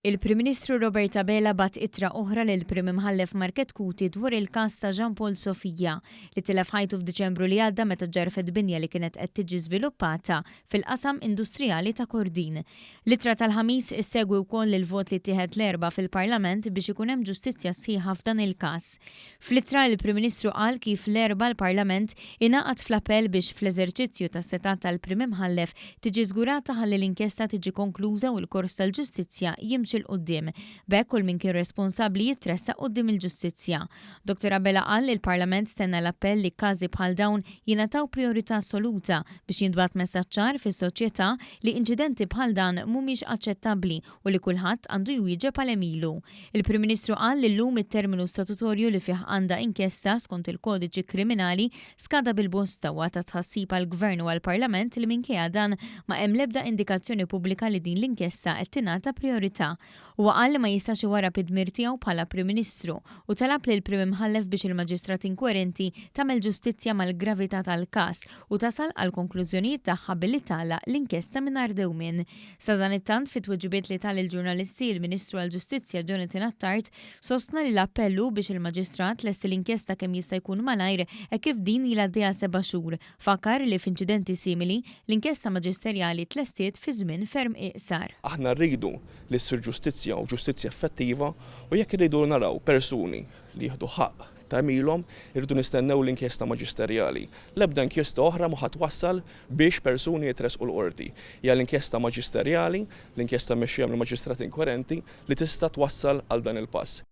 Il-Prim Ministru Roberta Bela bat ittra oħra lil Prim Imħallef Market Kuti dwar il-każ ta' Jean Paul Sofija li tilef ħajtu f'Diċembru li għadda meta ġarfet binja li kienet qed tiġi żviluppata fil-qasam industrijali ta' Kordin. L-ittra tal-ħamis issegwi wkoll il-vot li tieħed l-erba' fil-Parlament biex ikun hemm ġustizzja sħiħa f'dan il-każ. Fl-ittra il-Prim Ministru qal kif l-erba' l-Parlament ingħaqad fl-appell biex fl-eżerċizzju tas-setat tal-Prim Imħallef tiġi żgurata ħalli l-inkjesta tiġi konkluża u l-kors tal-ġustizzja jimxi l-qoddim. Bekk kull min kien responsabbli jitressaq qoddim il-ġustizzja. Dr. Bela qal li l-Parlament tenna l-appell li każi bħal dawn jingħataw priorità assoluta biex jintbagħat messaġġ ċar fis-soċjetà li inċidenti bħal dan mhumiex aċċettabbli u li kulħadd għandu jwieġeb għal emilu. Il-Prim Ministru qal li llum it-terminu statutorju li fih għandha inkjesta skont il-Kodiċi Kriminali skada bil-bosta wara tħassib għall-Gvern u għall-Parlament li minkejja dan ma hemm l-ebda indikazzjoni pubblika li din l-inkjesta qed tingħata priorità. Huwa qal li ma jistax iwarab id-dmir tiegħu bħala Prim Ministru u talab lil Prim Imħallef biex il-Maġistrat inkwerenti tagħmel ġustizzja mal-gravità tal-każ u tasal għal konklużjonijiet tagħha billi tagħlaq l-inkjesta mingħajr dewmien. Sa dan it-tant fit-tweġibiet li tal il-ġurnalisti il-Ministru għall-Ġustizzja Jonathan Attard sostna li l-appellu biex il-Maġistrat lesti l-inkjesta kemm jista' jkun malajr hekk kif din ilha għaddejja 7 xhur. Fakkar li f'inċidenti simili l-inkjesta maġisterjali tlestiet fi żmien ferm iqsar. Aħna rridu li ssir ġustizzja u ġustizzja effettiva u jekk irridu naraw persuni li jieħdu ħaq ta' emilhom irridu nistennew l-inkjesta maġisterjali. L-ebda inkjesta oħra ma ħatwassal biex persuni jitresqu l-qorti. Hija l-inkjesta maġisterjali, l-inkjesta mmexxija mill-maġistrat inkwirenti li tista' twassal għal dan il-pass.